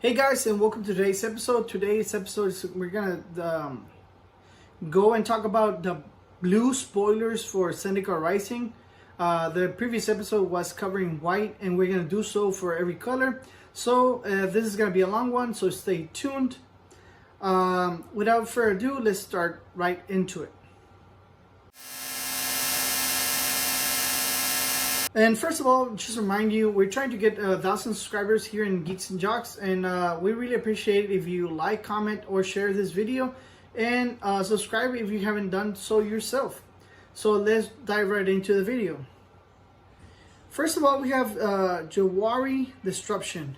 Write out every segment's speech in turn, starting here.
Hey guys, and welcome to today's episode. Today's episode is we're gonna go and talk about the blue spoilers for Zendikar Rising. The previous episode was covering white, and we're gonna do so for every color. So this is gonna be a long one, so stay tuned. Without further ado, let's start right into it. And first of all, just remind you, we're trying to get 1,000 subscribers here in Geeks and Jocks, and we really appreciate it if you like, comment, or share this video, and subscribe if you haven't done so yourself. So let's dive right into the video. First of all, we have Jawari Disruption.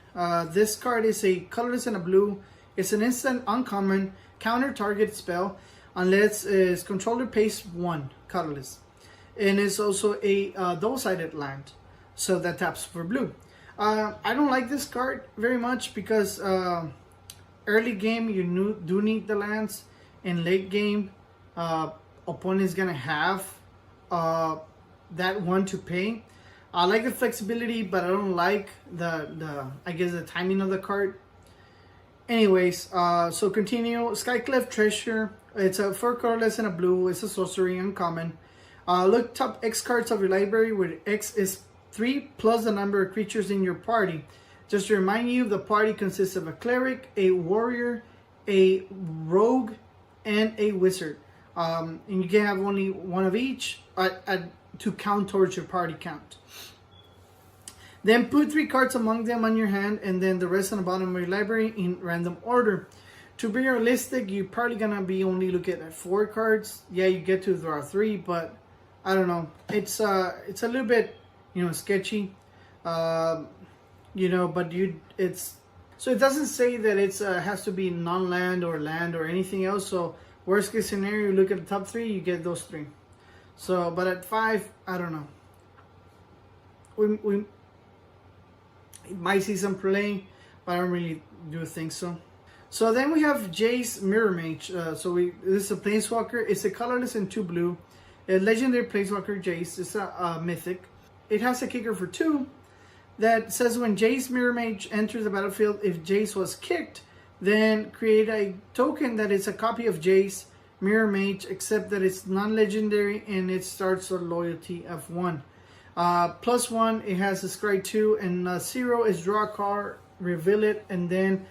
This card is a colorless and a blue. It's an instant uncommon counter target spell unless its controller pays 1 colorless. And it's also a double-sided land, so that taps for blue. I don't like this card very much because early game you do need the lands, and late game opponent is gonna have that one to pay. I like the flexibility, but I don't like the timing of the card. Anyways, so continue. Skyclef Treasure. It's a 4 colorless and a blue. It's a sorcery, uncommon. Look top X cards of your library, where X is 3 plus the number of creatures in your party. Just to remind you, the party consists of a cleric, a warrior, a rogue, and a wizard. And you can have only one of each to count towards your party count. Then put 3 cards among them on your hand, and then the rest on the bottom of your library in random order. To be realistic, you're probably gonna be only looking at 4 cards. Yeah, you get to draw 3, but I don't know. It's a little bit, sketchy. But it's so it doesn't say that it's has to be non-land or land or anything else. So worst case scenario, you look at the top 3, you get those 3. So, but at 5, I don't know. We might see some play, but I don't really do think so. So then we have Jace Mirror Mage. This is a Planeswalker. It's a colorless and 2 blue. A legendary Planeswalker Jace. It's a mythic. It has a kicker for 2 that says when Jace Mirror Mage enters the battlefield, if Jace was kicked, then create a token that is a copy of Jace Mirror Mage, except that it's non-legendary and it starts a loyalty of 1. +1, it has a scry 2, and 0 is draw a card, reveal it, and then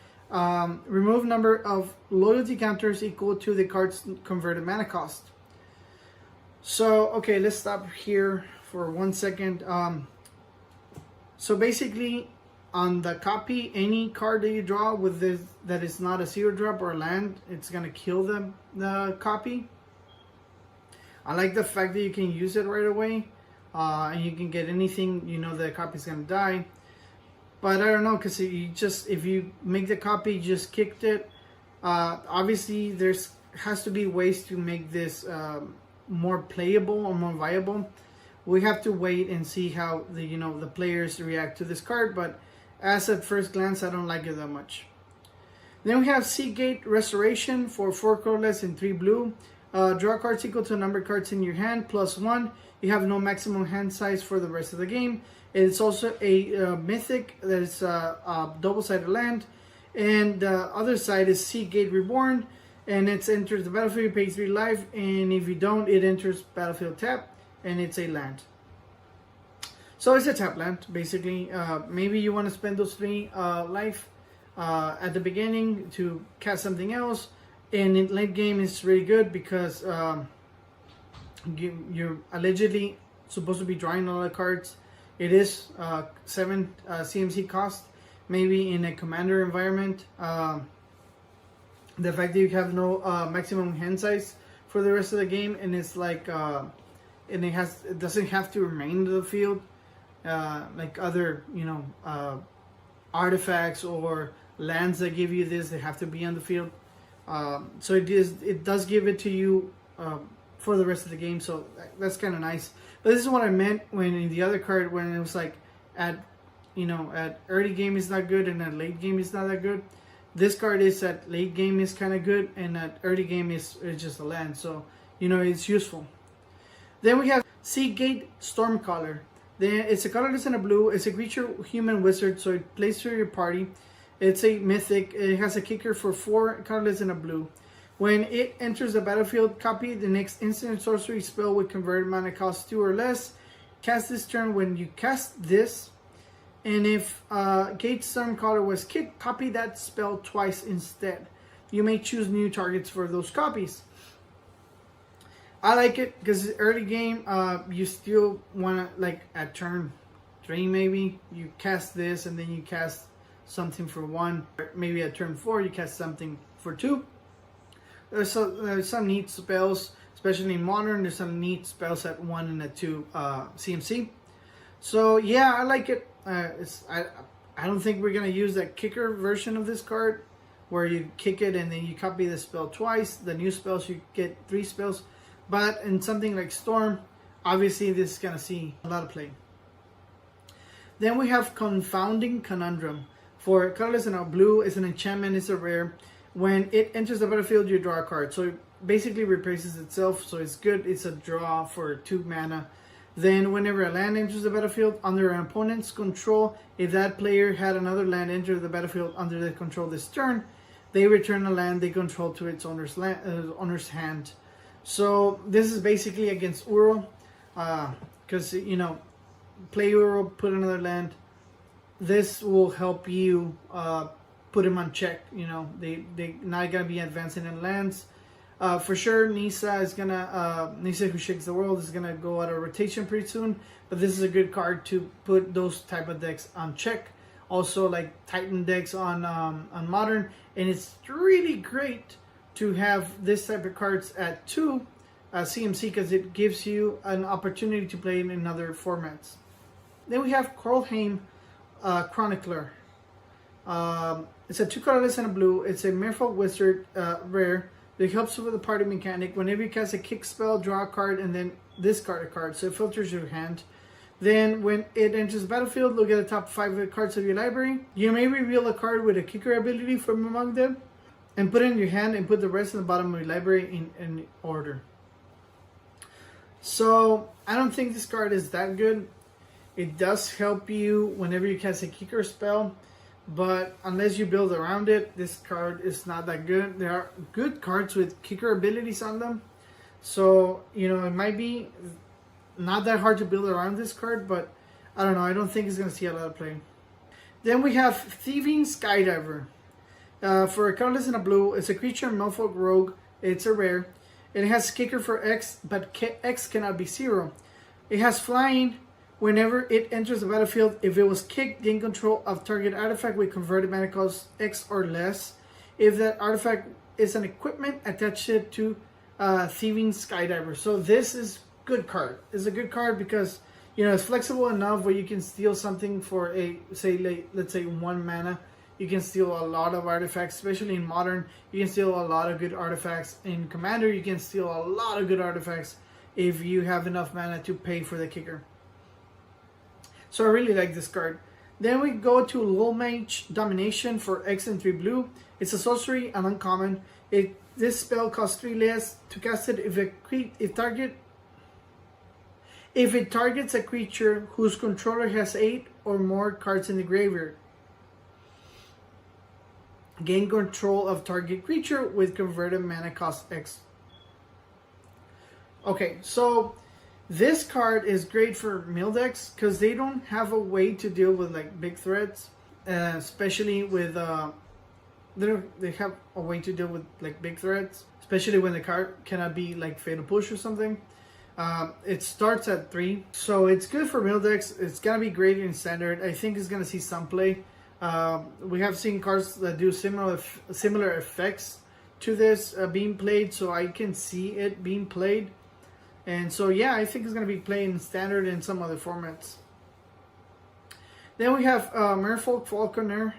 remove number of loyalty counters equal to the card's converted mana cost. So, okay, let's stop here for 1 second. So basically, on the copy, any card that you draw with this that is not a 0-drop or a land, it's gonna kill the copy. I like the fact that you can use it right away, and you can get anything. The copy's gonna die. But I don't know, because if you make the copy, you just kicked it. Obviously, has to be ways to make this more playable or more viable. We have to wait and see how the players react to this card. But as at first glance, I don't like it that much. Then we have Seagate Restoration for 4 colorless and 3 blue. Draw cards equal to the number of cards in your hand +1. You have no maximum hand size for the rest of the game. It's also a mythic that is a double-sided land. And the other side is Seagate Reborn. And it enters the battlefield, you pay 3 life. And if you don't, it enters battlefield tap. And it's a land. So it's a tap land, basically. Maybe you want to spend those 3 life at the beginning to cast something else. And in late game, it's really good because you're allegedly supposed to be drawing all the cards. It is 7 CMC cost, maybe in a commander environment. The fact that you have no maximum hand size for the rest of the game, and it's like, and it doesn't have to remain in the field like other artifacts or lands that give you this. They have to be on the field. So it does give it to you for the rest of the game, so that's kind of nice. But this is what I meant when in the other card, when it was like at early game is not good and at late game is not that good. This card is at late game is kind of good, and at early game is just a land, so it's useful. Then we have Seagate Stormcaller. Then it's a colorless and a blue. It's a creature human wizard, so it plays through your party. It's a mythic. It has a kicker for 4 colorless and a blue. When it enters the battlefield, copy the next instant sorcery spell with converted mana cost 2 or less. Cast this turn. When you cast this, and if Gate's Stormcaller was kicked, copy that spell twice instead. You may choose new targets for those copies. I like it because early game, you still want to, like at turn 3 maybe, you cast this and then you cast something for 1. Maybe at turn 4 you cast something for 2. There's some neat spells, especially in Modern. There's some neat spells at 1 and at 2 CMC. So yeah, I like it. I don't think we're gonna use that kicker version of this card, where you kick it and then you copy the spell twice. The new spells, you get 3 spells. But in something like Storm, obviously this is gonna see a lot of play. Then we have Confounding Conundrum. For colorless and a blue, it's an enchantment. It's a rare. When it enters the battlefield, you draw a card. So it basically replaces itself. So it's good. It's a draw for 2 mana. Then whenever a land enters the battlefield under an opponent's control, if that player had another land enter the battlefield under their control this turn, they return a land they control to its owner's hand. So this is basically against Uro. Because, you know, play Uro, put another land. This will help you put him on check. You know, they not gonna be advancing in lands. For sure, Nisa is gonna Nisa Who Shakes the World is gonna go out of rotation pretty soon. But this is a good card to put those type of decks on check. Also, like Titan decks on Modern, and it's really great to have this type of cards at 2 CMC because it gives you an opportunity to play in other formats. Then we have Korlheim Chronicler. It's a 2 colorless and a blue. It's a Merfolk Wizard rare. It helps with the party mechanic. Whenever you cast a kick spell, draw a card and then discard a card. So it filters your hand. Then when it enters the battlefield, look at the top 5 cards of your library. You may reveal a card with a kicker ability from among them and put it in your hand and put the rest in the bottom of your library in order. So I don't think this card is that good. It does help you whenever you cast a kicker spell, but unless you build around it, this card is not that good. There are good cards with kicker abilities on them, so you know it might be not that hard to build around this card, but I don't know. I don't think it's gonna see a lot of play. Then we have Thieving Skydiver. For a colorless and a blue, it's a creature, Merfolk Rogue. It's a rare. It has kicker for X, but X cannot be 0. It has flying. Whenever it enters the battlefield, if it was kicked, gain control of target artifact with converted mana cost X or less. If that artifact is an equipment, attach it to Thieving Skydiver. So this is good card. It's a good card because you know it's flexible enough where you can steal something for a let's say 1 mana. You can steal a lot of artifacts, especially in Modern. You can steal a lot of good artifacts. In Commander, you can steal a lot of good artifacts if you have enough mana to pay for the kicker. So I really like this card. Then we go to Lulmage Domination for X and 3 blue. It's a sorcery, an uncommon. This spell costs 3 less to cast it if it targets a creature whose controller has 8 or more cards in the graveyard. Gain control of target creature with converted mana cost X. Okay, so this card is great for mill decks because they don't have a way to deal with like big threats, especially with they have a way to deal with like big threats, especially when the card cannot be like Fatal Push or something. It starts at 3, so it's good for mill decks. It's gonna be great in Standard. I think it's gonna see some play. We have seen cards that do similar effects to this being played, so I can see it being played. And so yeah, I think it's going to be played in Standard and some other formats. Then we have Merfolk Falconer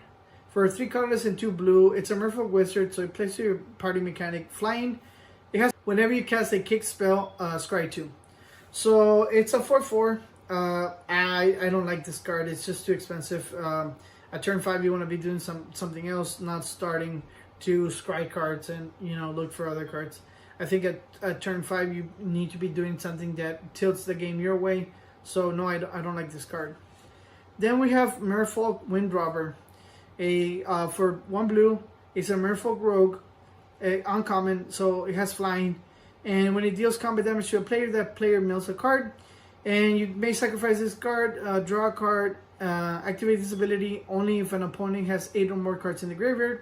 for 3 colorless and 2 blue. It's a Merfolk Wizard, so it plays to your party mechanic. Flying. It has whenever you cast a kick spell, scry 2. So it's a 4/4. I don't like this card. It's just too expensive. At turn 5, you want to be doing something else, not starting to scry cards and look for other cards. I think at turn 5 you need to be doing something that tilts the game your way. So no, I don't like this card. Then we have Merfolk Windrobber. For 1 blue, it's a Merfolk Rogue, uncommon, so it has flying. And when it deals combat damage to a player, that player mills a card. And you may sacrifice this card, draw a card, activate this ability only if an opponent has 8 or more cards in the graveyard.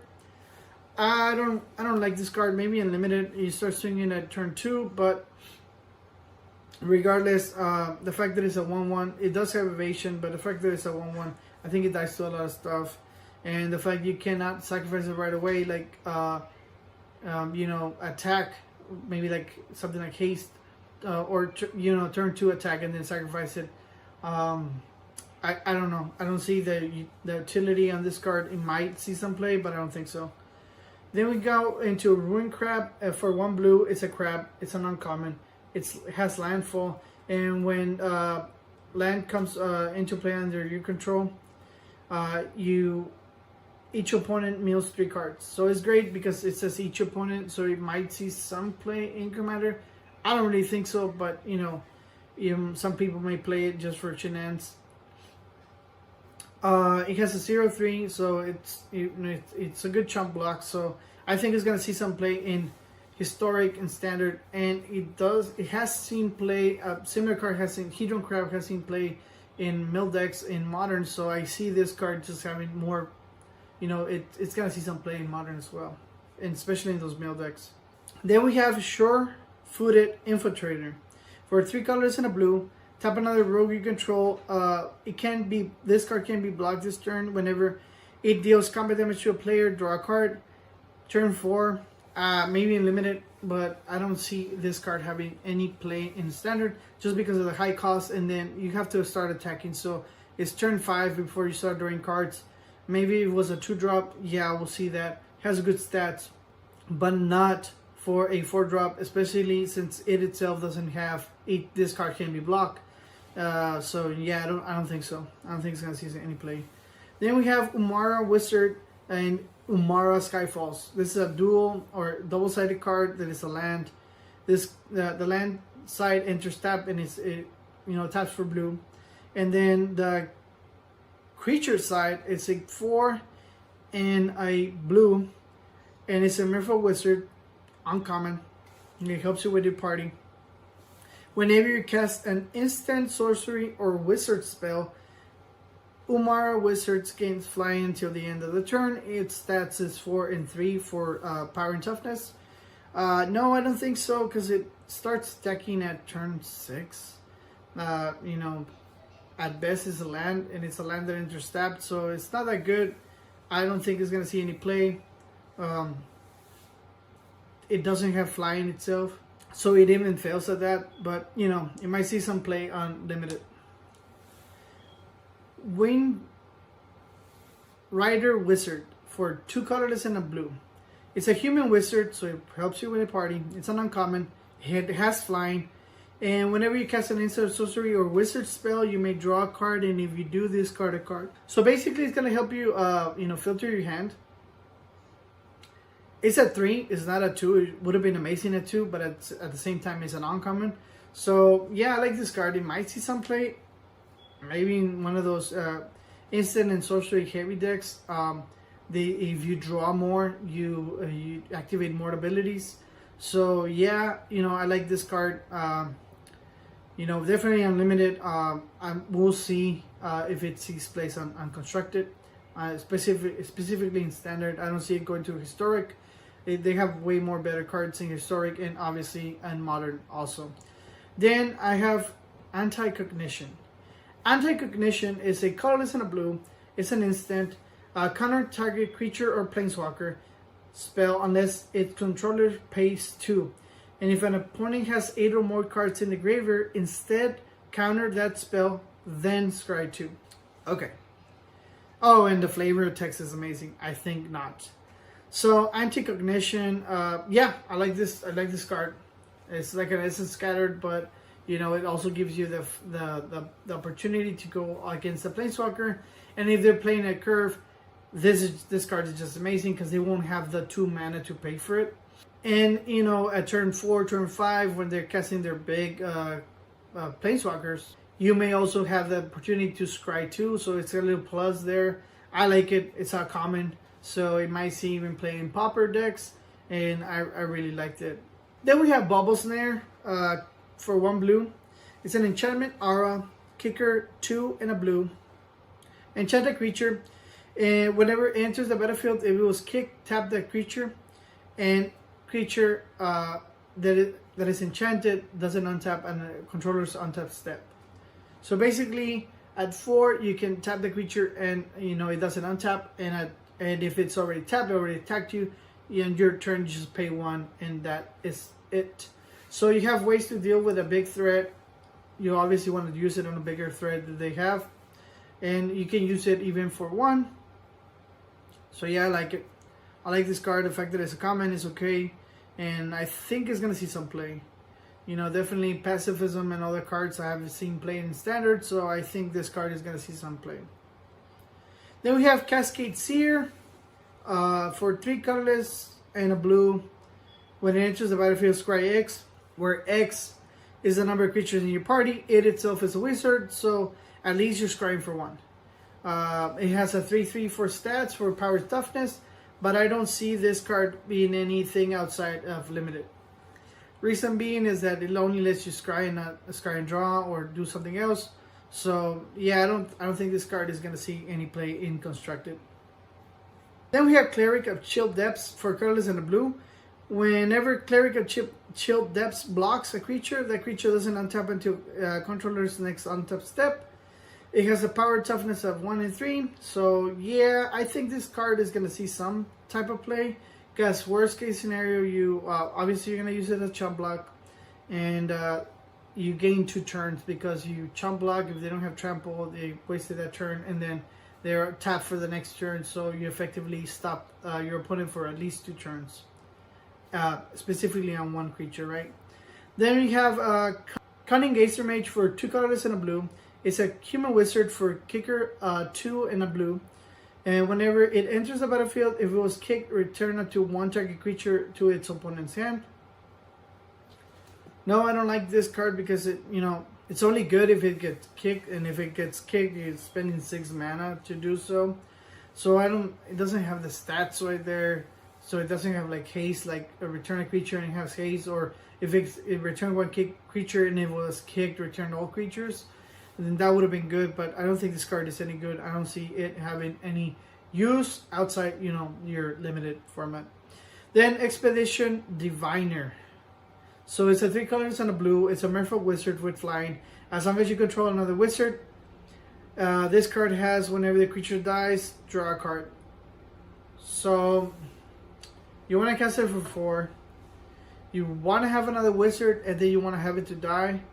I don't like this card. Maybe in limited you start swinging at turn 2, but regardless, the fact that it's a 1/1, it does have evasion, but the fact that it's a 1/1, I think it dies to a lot of stuff. And the fact you cannot sacrifice it right away, like attack, maybe like something like haste, or turn 2 attack and then sacrifice it. I don't know. I don't see the utility on this card. It might see some play, but I don't think so. Then we go into Ruin Crab. For 1 blue, it's a crab. It's an uncommon. It has landfall, and when land comes into play under your control, each opponent mills 3 cards. So it's great because it says each opponent, so it might see some play in Commander. I don't really think so, but some people may play it just for shenanigans. It has a 0/3, so it's a good chunk block. So I think it's gonna see some play in Historic and Standard, and it has seen play. Similar card has seen Hedron Crab has seen play in mill decks in Modern. So I see this card just having more. It's gonna see some play in Modern as well, and especially in those mill decks. Then we have Sure-Footed Infiltrator. For 3 colors and a blue, tap another rogue you control. This card can be blocked this turn. Whenever it deals combat damage to a player, draw a card. Turn 4, maybe in limited, but I don't see this card having any play in Standard just because of the high cost, and then you have to start attacking. So it's turn 5 before you start drawing cards. Maybe it was a 2-drop. Yeah, we'll see that. Has good stats, but not for a 4-drop, especially since it itself doesn't have this card can be blocked. So yeah, I don't think so. I don't think it's gonna see any play. Then we have Umara Wizard and Umara Skyfalls. This is a dual or double-sided card that is a land. The land side enters tap, and it taps for blue, and then the creature side it's a 4 and a blue, and it's a Merfolk Wizard, uncommon. It helps you with your party. Whenever you cast an instant, sorcery, or wizard spell, Umara Wizards gains flying until the end of the turn. Its stats is 4 and 3 for power and toughness. No, I don't think so, because it starts stacking at turn 6. At best it's a land, and it's a land that enters tapped, so it's not that good. I don't think it's going to see any play. It doesn't have flying itself, so it even fails at that, but it might see some play on limited. Wind Rider Wizard for 2 colorless and a blue. It's a human wizard, so it helps you win a party. It's an uncommon. It has flying, and whenever you cast an instant, sorcery, or wizard spell, you may draw a card, and if you do, discard a card. So basically, it's gonna help you, filter your hand. It's a 3. It's not a 2. It would have been amazing at 2, but at the same time, it's an uncommon. So yeah, I like this card. It might see some play. Maybe in one of those instant and sorcery heavy decks. If you draw more, you activate more abilities. So yeah, I like this card. Definitely unlimited. We'll see if it sees place on Constructed. Specifically in Standard, I don't see it going to Historic. They have way more better cards in Historic, and obviously in Modern also. Then I have Anti-Cognition. Anti-Cognition is a colorless and a blue. It's an instant. Counter target creature or planeswalker spell unless its controller pays 2. And if an opponent has 8 or more cards in the graveyard, instead counter that spell, then scry 2. Okay. Oh, and the flavor of text is amazing. I think not. So Anti-Cognition, yeah, I like this. I like this card. It's like an essence scattered, but it also gives you the opportunity to go against the planeswalker. And if they're playing a curve, this card is just amazing because they won't have the 2 mana to pay for it. And at turn 4, turn 5, when they're casting their big planeswalkers, you may also have the opportunity to scry 2, so it's a little plus there. I like it. It's a common, so it might see even playing Pauper decks, and I really liked it. Then we have Bubble Snare for 1 blue. It's an enchantment aura, kicker 2 and a blue. Enchant a creature, and whenever it enters the battlefield, if it was kicked, tap that creature, and creature that is enchanted doesn't untap and the controller's untap step. So basically, at 4 you can tap the creature and it doesn't untap, and if it's already tapped, it already attacked you, and your turn you just pay 1, and that is it. So you have ways to deal with a big threat. You obviously want to use it on a bigger threat that they have, and you can use it even for 1. So yeah, I like it. I like this card. The fact that it's a common is okay, and I think it's gonna see some play. Definitely pacifism and other cards I haven't seen play in standard, so I think this card is gonna see some play. Then we have Cascade Seer for 3 colorless and a blue. When it enters the battlefield, scry X, where X is the number of creatures in your party. It itself is a wizard, so at least you're scrying for 1. It has a 3/3 for stats for power toughness, but I don't see this card being anything outside of limited. Reason being is that it only lets you scry and not scry and draw or do something else. So yeah, I don't think this card is gonna see any play in constructed. Then we have Cleric of Chill Depths for colorless and a blue. Whenever Cleric of Chill Depths blocks a creature, that creature doesn't untap until controller's next untap step. It has a power toughness of 1 and 3. So yeah, I think this card is gonna see some type of play. Because worst case scenario, you obviously you're gonna use it as chump block, and you gain 2 turns because you chump block. If they don't have trample, they wasted that turn, and then they're tapped for the next turn. So you effectively stop your opponent for at least 2 turns, specifically on 1 creature, right? Then we have Cunning Gazer Mage for 2 colorless and a blue. It's a human wizard for kicker 2 and a blue. And whenever it enters the battlefield, if it was kicked, return it to 1 target creature to its opponent's hand. No, I don't like this card because it's only good if it gets kicked, and if it gets kicked, you're spending 6 mana to do so. So it doesn't have the stats right there. So it doesn't have like haste, like a return a creature and it has haste, or if it returned 1 creature and it was kicked, return all creatures. Then that would have been good, but I don't think this card is any good. I don't see it having any use outside, your limited format. Then Expedition Diviner. So it's a 3 colors and a blue. It's a Merfolk wizard with flying. As long as you control another wizard, this card has whenever the creature dies, draw a card. So you want to cast it for 4. You want to have another wizard, and then you want to have it to die.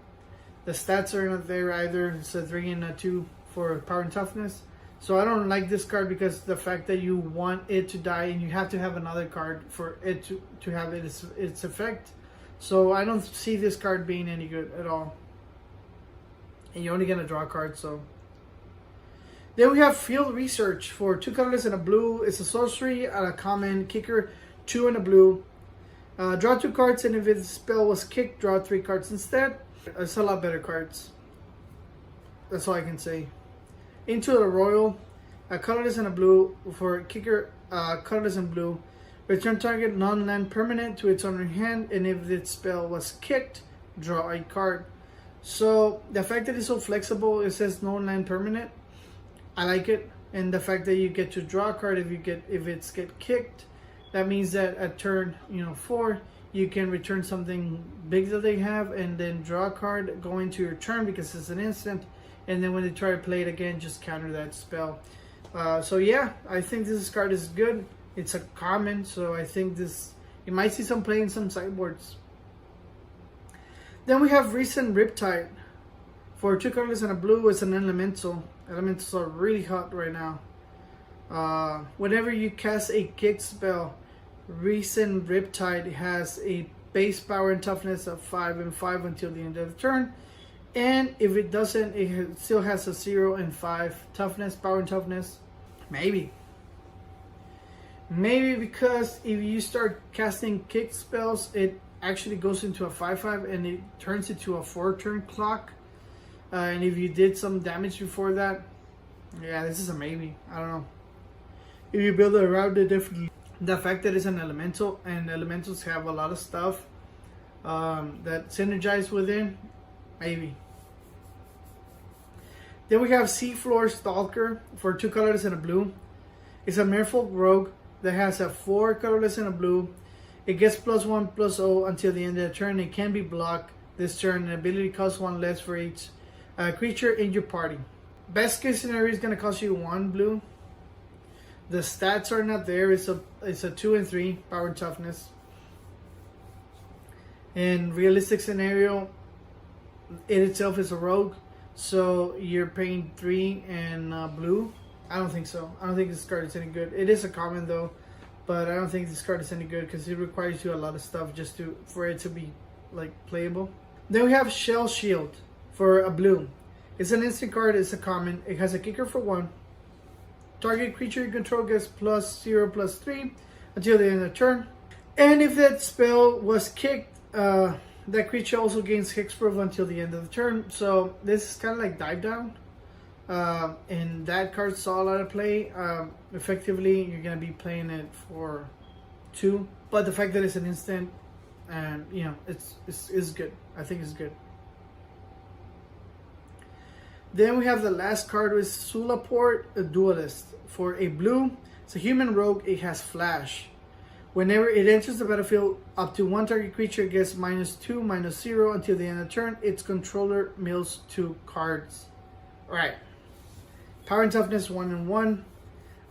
The stats are not there either. It's a 3 and a 2 for power and toughness. So I don't like this card because the fact that you want it to die and you have to have another card for it to have its effect. So I don't see this card being any good at all. And you're only going to draw a card, so. Then we have Field Research for 2 colorless and a blue. It's a sorcery, a common, kicker 2 and a blue. Draw 2 cards, and if its spell was kicked, draw 3 cards instead. It's a lot better cards. That's all I can say. Into the Royal, a colorless and a blue for kicker, colorless and blue. Return target non-land permanent to its owner hand, and if its spell was kicked, draw a card. So the fact that it's so flexible, it says non-land permanent. I like it, and the fact that you get to draw a card if it's get kicked, that means that at turn 4. You can return something big that they have and then draw a card, go into your turn because it's an instant, and then when they try to play it again, just counter that spell. So yeah, I think this card is good. It's a common, so I think you might see some play in some sideboards. Then we have Recent Riptide for 2 colorless and a blue. It's an elemental. Elementals are really hot right now. Whenever you cast a kick spell, Recent Riptide has a base power and toughness of 5 and 5 until the end of the turn, and if it doesn't, it still has a 0 and 5 toughness, power and toughness. Maybe because if you start casting kick spells, it actually goes into a 5/5 and it turns into a 4-turn clock. And if you did some damage before that, yeah, this is a maybe. I don't know. if you build it around it differently. The fact that it's an elemental, and elementals have a lot of stuff that synergize within, maybe. Then we have Seafloor Stalker for 2 colorless and a blue. It's a Merfolk Rogue that has a 4 colorless and a blue. It gets +1/+0 until the end of the turn. It can be blocked this turn. And ability costs 1 less for each creature in your party. Best case scenario is going to cost you 1 blue. The stats are not there. It's a 2 and 3 power and toughness. In realistic scenario, it itself is a rogue, so you're paying 3 and blue. I don't think so. I don't think this card is any good. It is a common though, but I don't think this card is any good because it requires you a lot of stuff just for it to be like playable. Then we have Shell Shield for a blue. It's an instant card. It's a common. It has a kicker for 1. Target creature you control gets +0/+3 until the end of the turn. And if that spell was kicked, that creature also gains Hexproof until the end of the turn. So this is kind of like Dive Down. And that card saw a lot of play. Effectively, you're going to be playing it for 2. But the fact that it's an instant, and you know, it's good. I think it's good. Then we have the last card with Sulaport, a Duelist. For a blue, it's a human rogue. It has flash. Whenever it enters the battlefield, up to 1 target creature gets -2/-0 until the end of the turn. Its controller mills 2 cards. Alright. Power and toughness 1 and 1.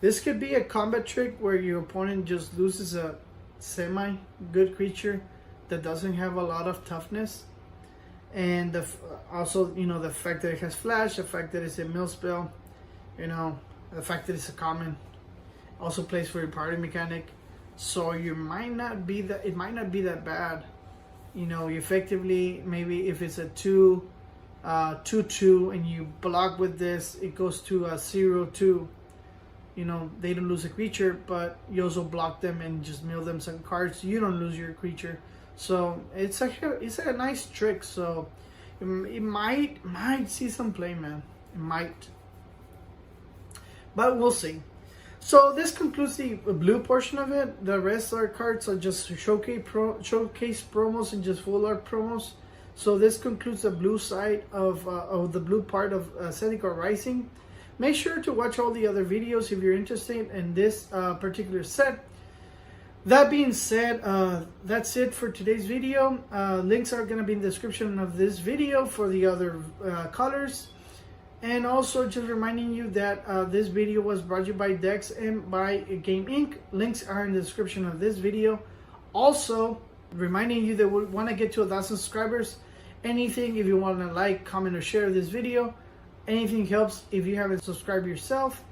This could be a combat trick where your opponent just loses a semi-good creature that doesn't have a lot of toughness. And also, you know, the fact that it has flash, the fact that it's a mill spell, you know, the fact that it's a common, also plays for your party mechanic. So you might not be that. It might not be that bad. You know, effectively, maybe if it's a 2/2 and you block with this, it goes to a 0/2. You know, they don't lose a creature, but you also block them and just mill them some cards. You don't lose your creature. So it's a nice trick. So it might see some play, man. It might, but we'll see. So this concludes the blue portion of it. The rest of our cards are just showcase promos and just full art promos. So this concludes the blue side of the blue part of Zendikar Rising. Make sure to watch all the other videos if you're interested in this particular set. That being said, that's it for today's video. Links are going to be in the description of this video for the other colors. And also just reminding you that this video was brought to you by Dex and by Game Inc. Links are in the description of this video. Also, reminding you that we want to get to 1,000 subscribers. Anything, if you want to like, comment, or share this video, anything helps. If you haven't subscribed yourself,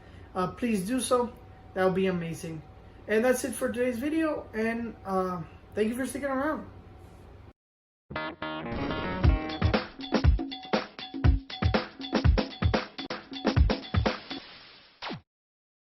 please do so. That would be amazing. And that's it for today's video, and thank you for sticking around.